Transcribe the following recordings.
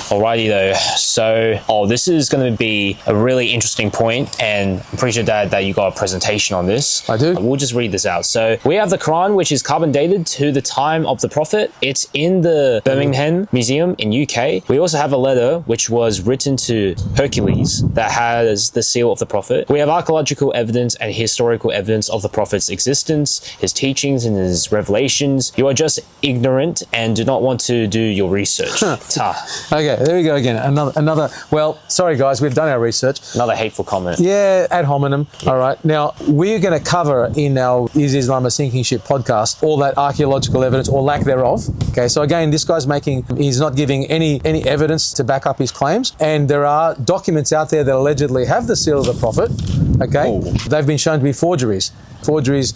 Alrighty though, so this is going to be a really interesting point, and I'm pretty sure that you got a presentation on this. I do. We'll just read this out. So we have the Quran, which is carbon dated to the time of the Prophet. It's in the Birmingham Museum in UK. We also have a letter which was written to Hercules that has the seal of the Prophet. We have archaeological evidence and historical evidence of the Prophet's existence, his teachings and his revelations. You are just ignorant and do not want to do your research. Okay, there we go again. Another. Well, sorry guys, we've done our research. Another hateful comment. Yeah, ad hominem. Yeah. All right. Now, we're going to cover in our Is Islam a Sinking Ship podcast all that archaeological evidence or lack thereof. Okay, so again, this guy's he's not giving any evidence to back up his claims. And there are documents out there that allegedly have the seal of the Prophet. Okay, they've been shown to be forgeries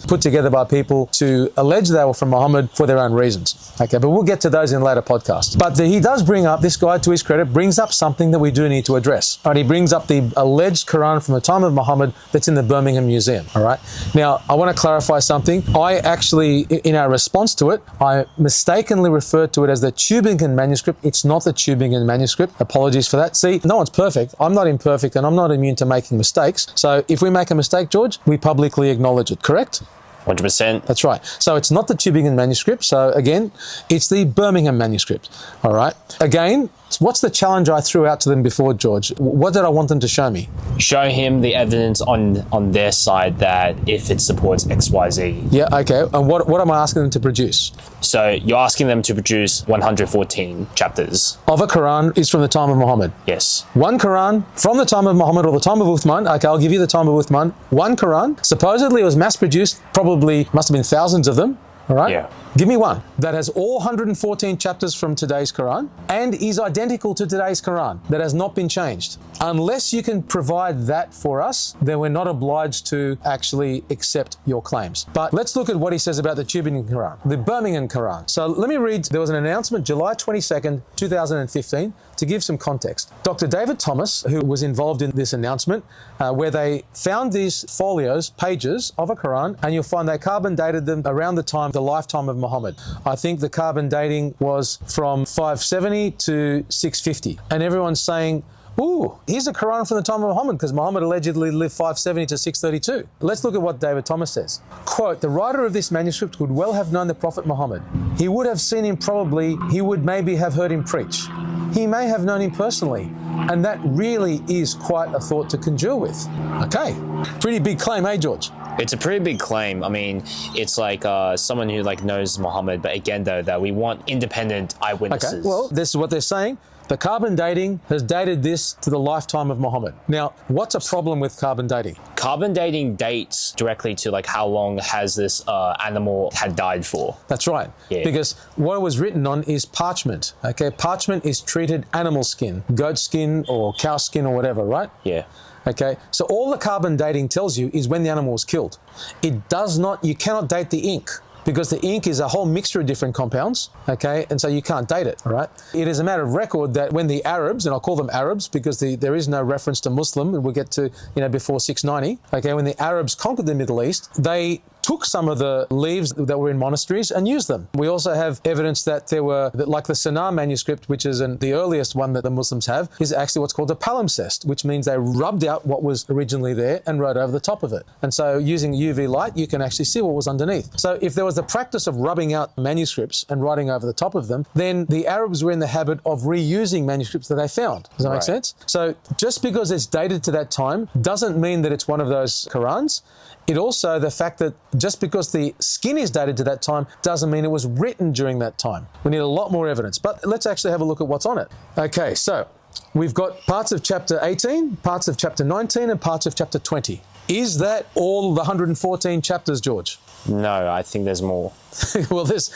put together by people to allege they were from Muhammad for their own reasons. Okay, but we'll get to those in later podcasts. But he does bring up, this guy to his credit, brings up something that we do need to address. All right, he brings up the alleged Quran from the time of Muhammad that's in the Birmingham Museum. All right, now I want to clarify something. I actually, in our response to it, I mistakenly referred to it as the Tübingen manuscript. It's not the Tübingen manuscript. Apologies for that. See, no one's perfect. I'm not imperfect and I'm not immune to making mistakes. So if we make a mistake, George, we publicly acknowledge it. Correct? 100%. That's right. So it's not the Tübingen manuscript. So again, it's the Birmingham manuscript. All right. Again, what's the challenge I threw out to them before, George? What did I want them to show me? Show him the evidence on their side that if it supports XYZ. Yeah, okay. And what am I asking them to produce? So you're asking them to produce 114 chapters. Of a Quran is from the time of Muhammad. Yes. One Quran from the time of Muhammad or the time of Uthman. Okay, I'll give you the time of Uthman. One Quran. Supposedly it was mass produced, probably must have been thousands of them. All right? Yeah. Give me one that has all 114 chapters from today's Quran and is identical to today's Quran, that has not been changed. Unless you can provide that for us, then we're not obliged to actually accept your claims. But let's look at what he says about the Tübingen Quran, the Birmingham Quran. So let me read. There was an announcement July 22nd, 2015, to give some context. Dr. David Thomas, who was involved in this announcement, where they found these folios, pages of a Quran, and you'll find they carbon dated them around the lifetime of Muhammad. I think the carbon dating was from 570 to 650. And everyone's saying, ooh, here's a Quran from the time of Muhammad, because Muhammad allegedly lived 570 to 632. Let's look at what David Thomas says. Quote, the writer of this manuscript would well have known the Prophet Muhammad. He would have seen him probably, he would maybe have heard him preach. He may have known him personally. And that really is quite a thought to conjure with. Okay, pretty big claim, eh, George? It's a pretty big claim. I mean, it's like someone who knows Muhammad, but again, though, that we want independent eyewitnesses. Okay, well, this is what they're saying. The carbon dating has dated this to the lifetime of Muhammad. Now, what's a problem with carbon dating? Carbon dating dates directly to how long has this animal had died for. That's right. Yeah. Because what it was written on is parchment. Okay, parchment is treated animal skin, goat skin or cow skin or whatever, right? Yeah. Okay, so all the carbon dating tells you is when the animal was killed. It does not, you cannot date the ink, because the ink is a whole mixture of different compounds, okay? And so you can't date it, all right? It is a matter of record that when the Arabs, and I'll call them Arabs because there is no reference to Muslim, and we'll get to, before 690, okay? When the Arabs conquered the Middle East, they took some of the leaves that were in monasteries and used them. We also have evidence that there were, like the Sinar manuscript, which is the earliest one that the Muslims have, is actually what's called a palimpsest, which means they rubbed out what was originally there and wrote over the top of it. And so using UV light, you can actually see what was underneath. So if there was the practice of rubbing out manuscripts and writing over the top of them, then the Arabs were in the habit of reusing manuscripts that they found. Does that make sense? So just because it's dated to that time doesn't mean that it's one of those Qurans. It also, the fact that just because the skin is dated to that time doesn't mean it was written during that time. We need a lot more evidence, but let's actually have a look at what's on it. Okay, so we've got parts of chapter 18, parts of chapter 19, and parts of chapter 20. Is that all the 114 chapters, George? No, I think there's more. Well, there's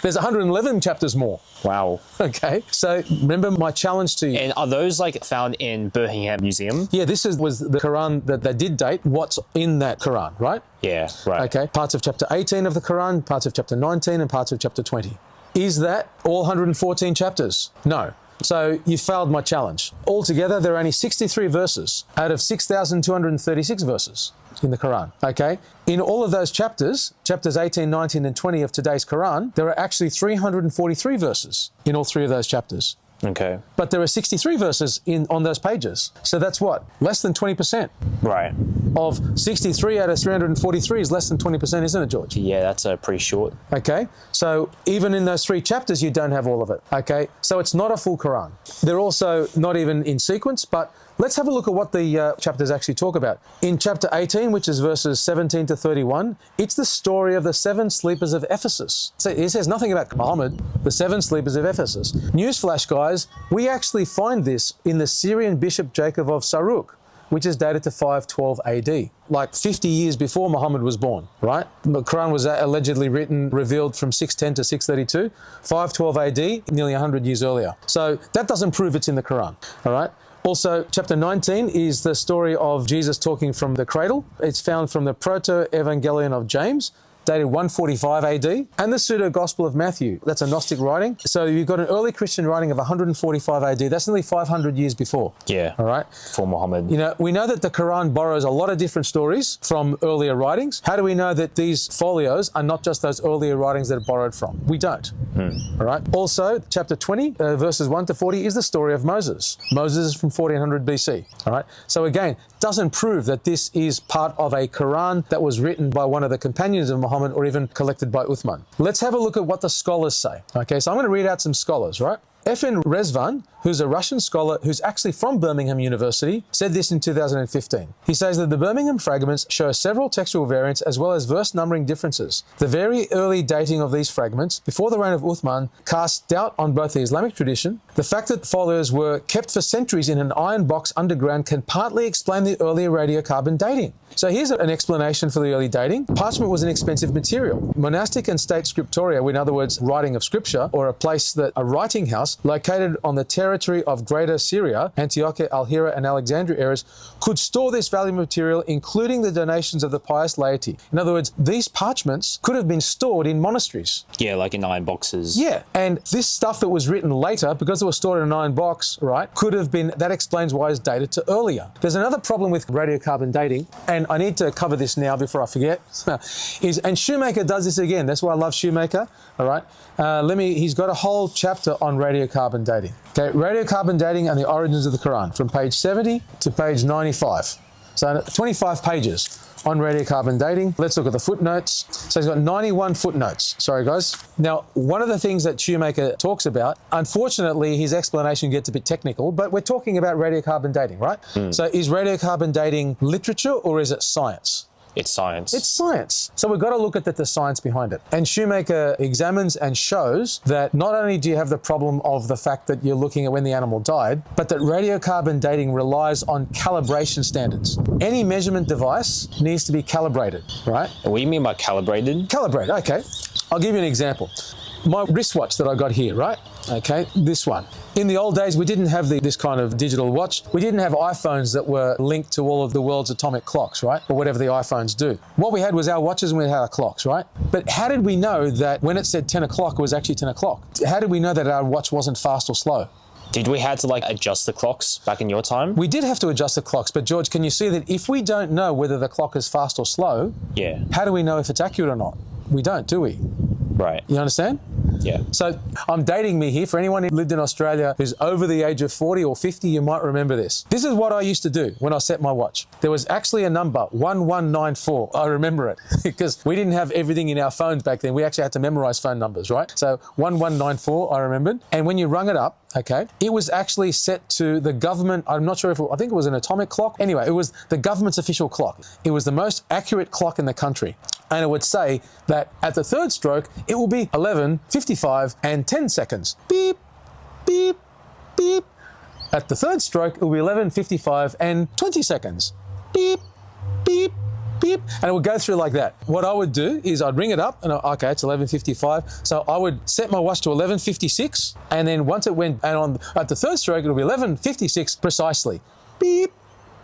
111 chapters more. Wow. Okay, so remember my challenge to you. And are those found in Birmingham Museum? Yeah, this was the Quran that they did date. What's in that Quran, right? Yeah, right. Okay, parts of chapter 18 of the Quran, parts of chapter 19, and parts of chapter 20. Is that all 114 chapters? No. So you failed my challenge. Altogether, there are only 63 verses out of 6,236 verses in the Quran, okay? In all of those chapters 18, 19, and 20 of today's Quran, there are actually 343 verses in all three of those chapters. Okay. But there are 63 verses on those pages. So that's what? Less than 20%. Right. Of 63 out of 343 is less than 20%, isn't it, George? Yeah, that's pretty short. Okay, so even in those 3 chapters, you don't have all of it. Okay, so it's not a full Quran. They're also not even in sequence, but let's have a look at what the chapters actually talk about. In chapter 18, which is verses 17 to 31, it's the story of the 7 sleepers of Ephesus. So it says nothing about Muhammad, the 7 sleepers of Ephesus. Newsflash, guys, we actually find this in the Syrian bishop Jacob of Saruk, which is dated to 512 AD, like 50 years before Muhammad was born, right? The Quran was allegedly revealed from 610 to 632, 512 AD, nearly 100 years earlier. So that doesn't prove it's in the Quran, all right? Also, chapter 19 is the story of Jesus talking from the cradle. It's found from the Proto-Evangelion of James, dated 145 AD, and the Pseudo-Gospel of Matthew. That's a Gnostic writing. So you've got an early Christian writing of 145 AD. That's nearly 500 years before. Yeah. All right? For Muhammad. You know, we know that the Quran borrows a lot of different stories from earlier writings. How do we know that these folios are not just those earlier writings that are borrowed from? We don't. All right? Also, chapter 20, verses 1 to 40 is the story of Moses. Moses is from 1400 BC. All right? So again, doesn't prove that this is part of a Quran that was written by one of the companions of Muhammad or even collected by Uthman. Let's have a look at what the scholars say. Okay, so I'm going to read out some scholars, right? F.N. Rezvan, who's a Russian scholar who's actually from Birmingham University, said this in 2015. He says that the Birmingham fragments show several textual variants as well as verse numbering differences. The very early dating of these fragments, before the reign of Uthman, casts doubt on both the Islamic tradition. The fact that folios were kept for centuries in an iron box underground can partly explain the earlier radiocarbon dating. So here's an explanation for the early dating. Parchment was an expensive material. Monastic and state scriptoria, in other words, writing of scripture, or a writing house located on the territory of Greater Syria, Antiochia, Al-Hira, and Alexandria areas, could store this valuable material, including the donations of the pious laity. In other words, these parchments could have been stored in monasteries. Yeah, like in iron boxes. Yeah, and this stuff that was written later, because it was stored in an iron box, right, could have been, that explains why it's dated to earlier. There's another problem with radiocarbon dating, and I need to cover this now before I forget, and Shoemaker does this again. That's why I love Shoemaker, all right? He's got a whole chapter on radiocarbon dating. Okay, radiocarbon dating and the origins of the Quran, from page 70 to page 95. So 25 pages on radiocarbon dating. Let's look at the footnotes. So he's got 91 footnotes. Sorry, guys. Now, one of the things that Shoemaker talks about, unfortunately, his explanation gets a bit technical, but we're talking about radiocarbon dating, right? So is radiocarbon dating literature or is it science? It's science. It's science. So we've got to look at the science behind it. And Shoemaker examines and shows that not only do you have the problem of the fact that you're looking at when the animal died, but that radiocarbon dating relies on calibration standards. Any measurement device needs to be calibrated, right? What do you mean by calibrated? Calibrated, okay. I'll give you an example. My wristwatch that I got here, right? Okay, this one. In the old days, we didn't have this kind of digital watch. We didn't have iPhones that were linked to all of the world's atomic clocks, right? Or whatever the iPhones do. What we had was our watches and we had our clocks, right? But how did we know that when it said 10 o'clock, it was actually 10 o'clock? How did we know that our watch wasn't fast or slow? Did we have to adjust the clocks back in your time? We did have to adjust the clocks, but George, can you see that if we don't know whether the clock is fast or slow, yeah, how do we know if it's accurate or not? We don't, do we? Right. You understand? Yeah. So I'm dating me here. For anyone who lived in Australia who's over the age of 40 or 50, you might remember this. This is what I used to do when I set my watch. There was actually a number, 1194. I remember it because we didn't have everything in our phones back then. We actually had to memorize phone numbers, right? So 1194, I remembered. And when you rung it up, okay, it was actually set to the government. I'm not sure I think it was an atomic clock. Anyway, it was the government's official clock. It was the most accurate clock in the country. And it would say that at the third stroke, it will be 11:55 and 10 seconds. Beep, beep, beep. At the third stroke, it will be 11:55 and 20 seconds. Beep, beep, beep. And it would go through like that. What I would do is I'd ring it up and okay, it's 11:55. So I would set my watch to 11:56. And then once it went, and at the third stroke, it'll be 11:56 precisely. Beep,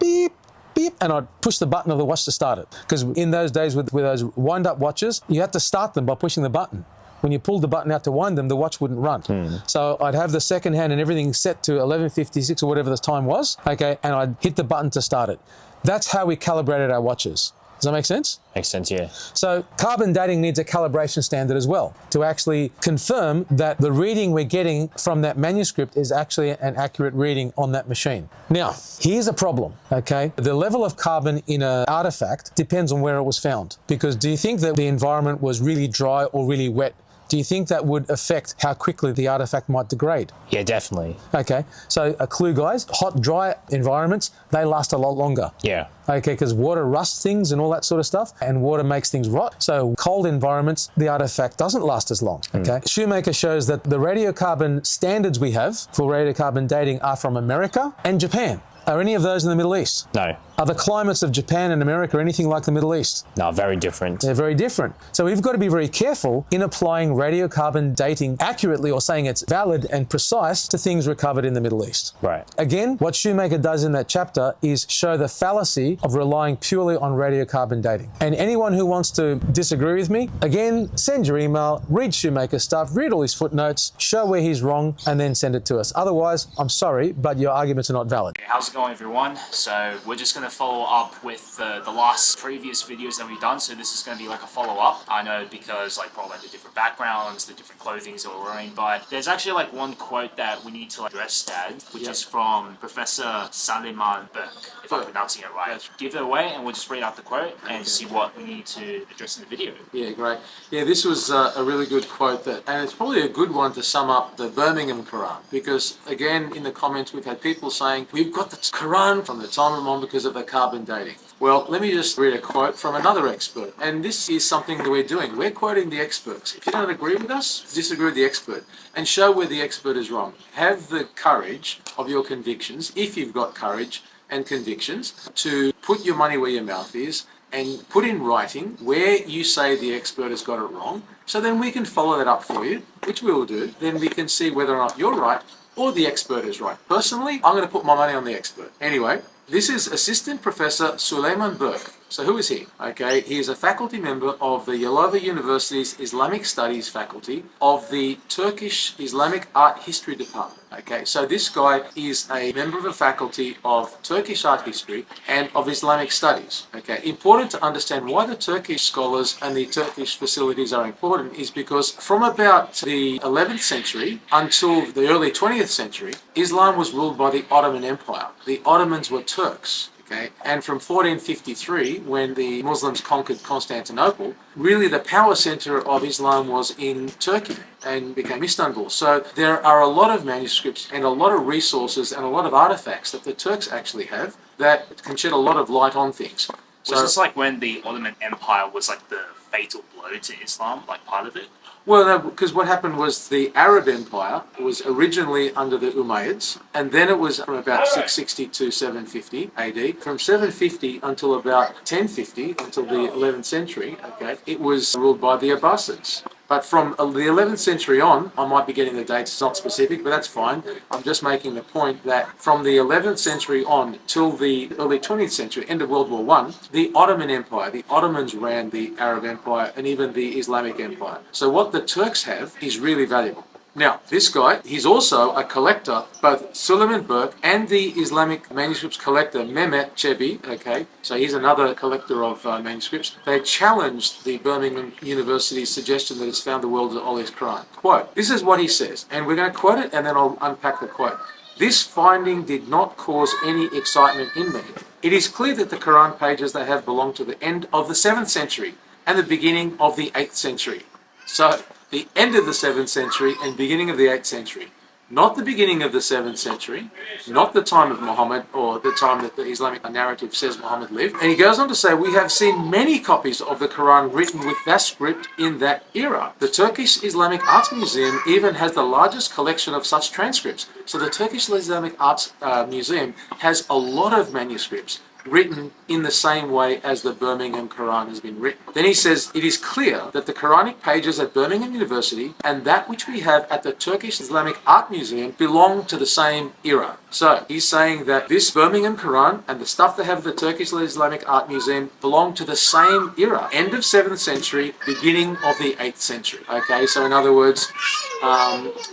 beep, beep, and I'd push the button of the watch to start it. Because in those days with those wind-up watches, you had to start them by pushing the button. When you pulled the button out to wind them, the watch wouldn't run. So I'd have the second hand and everything set to 11:56 or whatever the time was, okay, and I'd hit the button to start it. That's how we calibrated our watches. Does that make sense? Makes sense, yeah. So carbon dating needs a calibration standard as well to actually confirm that the reading we're getting from that manuscript is actually an accurate reading on that machine. Now, here's a problem, okay? The level of carbon in an artifact depends on where it was found. Because do you think that the environment was really dry or really wet? Do you think that would affect how quickly the artifact might degrade? Yeah, definitely. Okay, so a clue, guys, hot, dry environments, they last a lot longer. Yeah. Okay, because water rusts things and all that sort of stuff, and water makes things rot. So cold environments, the artifact doesn't last as long, okay? Shoemaker shows that the radiocarbon standards we have for radiocarbon dating are from America and Japan. Are any of those in the Middle East? No. Are the climates of Japan and America anything like the Middle East? No, very different. They're very different. So we've got to be very careful in applying radiocarbon dating accurately or saying it's valid and precise to things recovered in the Middle East. Right. Again, what Shoemaker does in that chapter is show the fallacy of relying purely on radiocarbon dating. And anyone who wants to disagree with me, again, send your email, read Shoemaker's stuff, read all his footnotes, show where he's wrong, and then send it to us. Otherwise, I'm sorry, but your arguments are not valid. How's it going, everyone? So we're just going to follow up with the last previous videos that we've done. So this is going to be like a follow-up. I know because like probably the different backgrounds, the different clothings that we're wearing, but there's actually like one quote that we need to address, Dad, which is from Professor Suleiman Burke, if I'm pronouncing it right. Yes. Give it away and we'll just read out the quote and see what we need to address in the video. Yeah, great. Yeah, this was a really good quote, and it's probably a good one to sum up the Birmingham Quran, because again, in the comments we've had people saying, we've got the Quran from the time of Muhammad because of the carbon dating. Well, let me just read a quote from another expert, and this is something that we're doing. We're quoting the experts. If you don't agree with us, disagree with the expert, and show where the expert is wrong. Have the courage of your convictions, if you've got courage and convictions, to put your money where your mouth is and put in writing where you say the expert has got it wrong, so then we can follow that up for you, which we will do. Then we can see whether or not you're right or the expert is right. Personally, I'm going to put my money on the expert. Anyway, this is Assistant Professor Suleiman Burke. So who is he? Okay, he is a faculty member of the Yalova University's Islamic Studies faculty of the Turkish Islamic Art History Department. Okay, so this guy is a member of the faculty of Turkish Art History and of Islamic Studies. Okay, important to understand why the Turkish scholars and the Turkish facilities are important is because from about the 11th century until the early 20th century, Islam was ruled by the Ottoman Empire. The Ottomans were Turks. Okay? And from 1453, when the Muslims conquered Constantinople, really the power center of Islam was in Turkey and became Istanbul. So there are a lot of manuscripts and a lot of resources and a lot of artifacts that the Turks actually have that can shed a lot of light on things. Was this like when the Ottoman Empire was like the fatal blow to Islam, like part of it? Well, no, because what happened was the Arab Empire was originally under the Umayyads, and then it was from about 660 to 750 AD. From 750 until about 1050, until the 11th century, okay, it was ruled by the Abbasids. But from the 11th century on, I might be getting the dates, it's not specific, but that's fine. I'm just making the point that from the 11th century on till the early 20th century, end of World War I, the Ottoman Empire, the Ottomans ran the Arab Empire and even the Islamic Empire. So what the Turks have is really valuable. Now, this guy, he's also a collector, both Suleiman Burke and the Islamic manuscripts collector Mehmet Çebi, okay, so he's another collector of manuscripts. They challenged the Birmingham University's suggestion that it's found the world's oldest Quran. Quote, this is what he says, and we're going to quote it and then I'll unpack the quote. This finding did not cause any excitement in me. It is clear that the Quran pages they have belong to the end of the 7th century and the beginning of the 8th century. So, the end of the 7th century and beginning of the 8th century. Not the beginning of the 7th century, not the time of Muhammad or the time that the Islamic narrative says Muhammad lived. And he goes on to say, we have seen many copies of the Quran written with that script in that era. The Turkish Islamic Arts Museum even has the largest collection of such transcripts. So the Turkish Islamic Arts Museum has a lot of manuscripts written in the same way as the Birmingham Quran has been written. Then he says, it is clear that the Quranic pages at Birmingham University and that which we have at the Turkish Islamic Art Museum belong to the same era. So he's saying that this Birmingham Quran and the stuff they have at the Turkish Islamic Art Museum belong to the same era. End of 7th century, beginning of the 8th century. Okay, so in other words,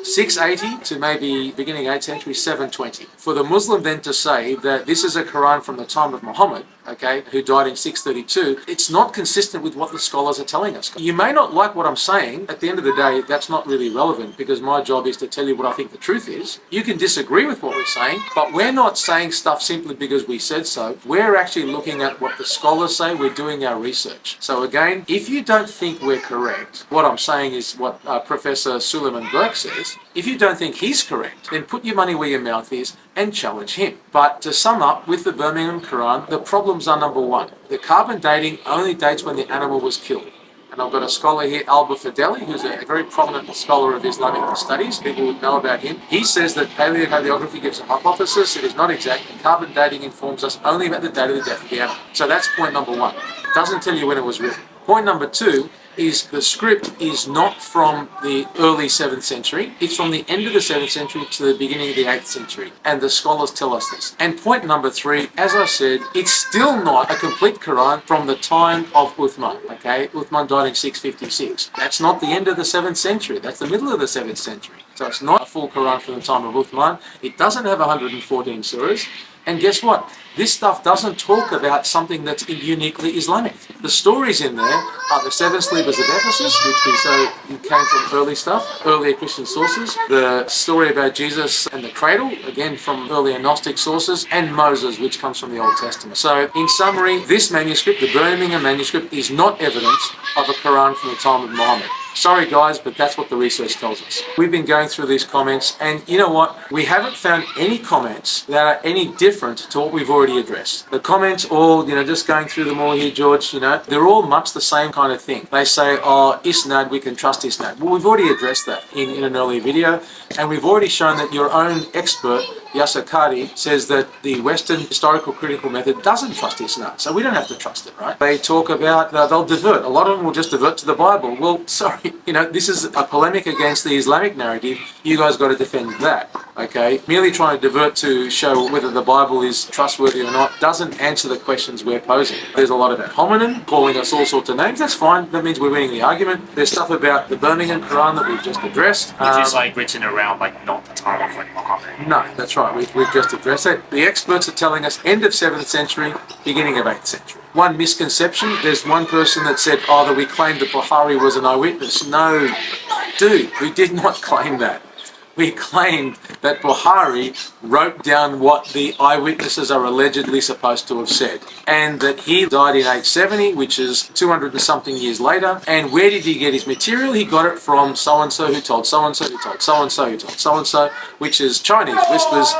680 to maybe beginning 8th century, 720. For the Muslim then to say that this is a Quran from the time of Muhammad, okay, who died in 632, it's not consistent with what the scholars are telling us. You may not like what I'm saying. At the end of the day, that's not really relevant because my job is to tell you what I think the truth is. You can disagree with what we're saying, but we're not saying stuff simply because we said so. We're actually looking at what the scholars say. We're doing our research. So again, if you don't think we're correct, what I'm saying is what Professor Suleiman Burke says. If you don't think he's correct, then put your money where your mouth is and challenge him. But to sum up, with the Birmingham Quran, the problems are number one. The carbon dating only dates when the animal was killed. And I've got a scholar here, Alba Fideli, who's a very prominent scholar of Islamic studies. People would know about him. He says that paleocartography gives a hypothesis. It is not exact. And carbon dating informs us only about the date of the death of the animal. So that's point number one. It doesn't tell you when it was written. Point number two is the script is not from the early 7th century. It's from the end of the 7th century to the beginning of the 8th century. And the scholars tell us this. And point number three, as I said, it's still not a complete Quran from the time of Uthman. Okay, Uthman died in 656. That's not the end of the 7th century. That's the middle of the 7th century. So it's not a full Quran from the time of Uthman. It doesn't have 114 surahs. And guess what? This stuff doesn't talk about something that's uniquely Islamic. The stories in there are the seven sleepers of Ephesus, which we say came from early stuff, earlier Christian sources. The story about Jesus and the cradle, again from earlier Gnostic sources, and Moses, which comes from the Old Testament. So in summary, this manuscript, the Birmingham manuscript, is not evidence of a Quran from the time of Muhammad. Sorry guys, but that's what the research tells us. We've been going through these comments and you know what? We haven't found any comments that are any different to what we've already addressed. The comments all, just going through them all here, George, they're all much the same kind of thing. They say, oh, Isnad, we can trust Isnad. Well, we've already addressed that in an earlier video and we've already shown that your own expert, Yasser Qadhi, says that the Western historical critical method doesn't trust Isnad, so we don't have to trust it, right? They talk about, they'll divert. A lot of them will just divert to the Bible. Well, sorry, this is a polemic against the Islamic narrative. You guys got to defend that, okay? Merely trying to divert to show whether the Bible is trustworthy or not doesn't answer the questions we're posing. There's a lot about hominin, calling us all sorts of names. That's fine. That means we're winning the argument. There's stuff about the Birmingham Quran that we've just addressed. Which is written around not the time of Muhammad. No, that's right. We've just addressed it. The experts are telling us end of 7th century, beginning of 8th century. One misconception, there's one person that said, that we claimed that Bukhari was an eyewitness. No, dude, we did not claim that. We claimed that Bukhari wrote down what the eyewitnesses are allegedly supposed to have said. And that he died in 870, which is 200 and something years later. And where did he get his material? He got it from so-and-so who told so-and-so who told so-and-so who told so-and-so, which is Chinese whispers.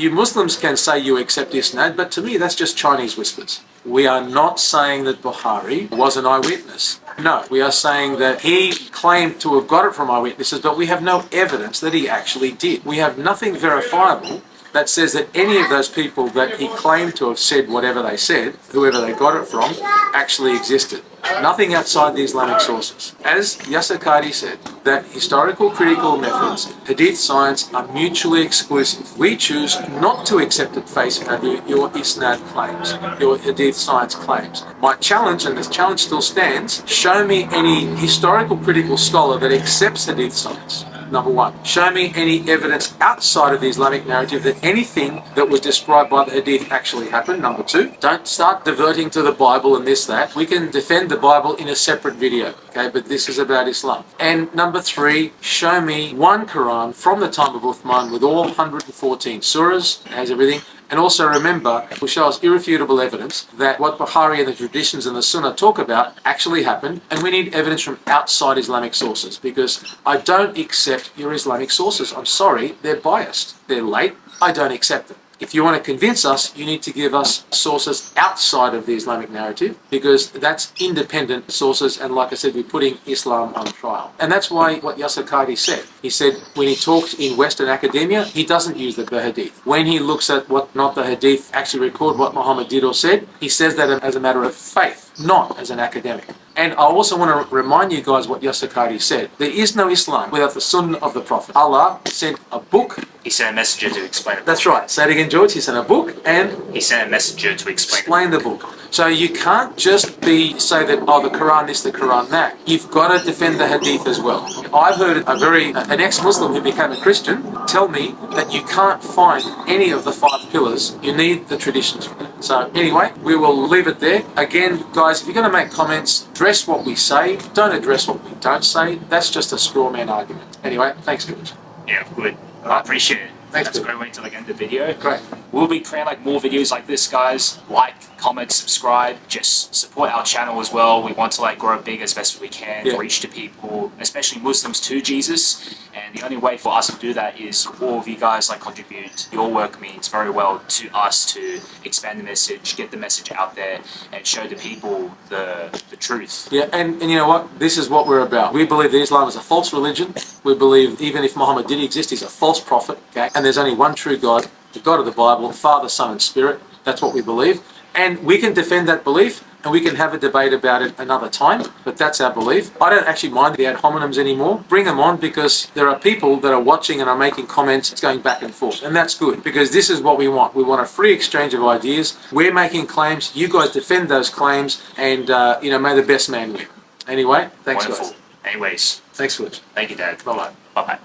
You Muslims can say you accept Isnad, but to me that's just Chinese whispers. We are not saying that Bukhari was an eyewitness. No, we are saying that he claimed to have got it from eyewitnesses, but we have no evidence that he actually did. We have nothing verifiable that says that any of those people that he claimed to have said whatever they said, whoever they got it from, actually existed. Nothing outside the Islamic sources. As Yasser Qadhi said, that historical critical methods, hadith science, are mutually exclusive. We choose not to accept at face value your Isnad claims, your hadith science claims. My challenge, and this challenge still stands, show me any historical critical scholar that accepts hadith science. Number one, show me any evidence outside of the Islamic narrative that anything that was described by the hadith actually happened. Number two, don't start diverting to the Bible and this, that. We can defend the Bible in a separate video, okay? But this is about Islam. And number three, show me one Quran from the time of Uthman with all 114 surahs, it has everything. And also remember, will show us irrefutable evidence that what Bukhari and the traditions and the Sunnah talk about actually happened, and we need evidence from outside Islamic sources, because I don't accept your Islamic sources. I'm sorry, they're biased. They're late. I don't accept them. If you want to convince us, you need to give us sources outside of the Islamic narrative, because that's independent sources, and like I said, we're putting Islam on trial. And that's why what Yasser Qadhi said. He said when he talks in Western academia, he doesn't use the hadith. When he looks at what not the hadith actually record what Muhammad did or said, he says that as a matter of faith, not as an academic. And I also want to remind you guys what Yasser Qadhi said. There is no Islam without the Sunnah of the Prophet. Allah sent a book. He sent a messenger to explain it. That's right. Say it again, George. He sent a book and He sent a messenger to explain the book. So you can't just say that, oh, the Quran this, the Quran that. You've got to defend the Hadith as well. I've heard an ex-Muslim who became a Christian tell me that you can't find any of the 5 pillars. You need the traditions for that. So anyway, we will leave it there. Again, guys, if you're going to make comments, address what we say. Don't address what we don't say. That's just a straw man argument. Anyway, thanks, George. Yeah, good. I appreciate it. Thanks, That's a good. great way to end the video. Great. We'll be creating more videos like this, guys. Like, comment, subscribe. Just support our channel as well. We want to grow big as best as we can, Yeah. reach to people, especially Muslims, to Jesus. And the only way for us to do that is all of you guys contribute. Your work means very well to us to expand the message, get the message out there, and show the people the truth. Yeah, and you know what? This is what we're about. We believe that Islam is a false religion. We believe even if Muhammad did exist, he's a false prophet. Okay, and there's only one true God, the God of the Bible, Father, Son, and Spirit. That's what we believe, and we can defend that belief, and we can have a debate about it another time. But that's our belief. I don't actually mind the ad hominems anymore. Bring them on, because there are people that are watching and are making comments. It's going back and forth, and that's good, because this is what we want. We want a free exchange of ideas. We're making claims. You guys defend those claims, and may the best man win. Anyway, thanks, Wonderful. guys. Anyways, Thanks, George. thank you, Dad. Bye-bye. Bye-bye.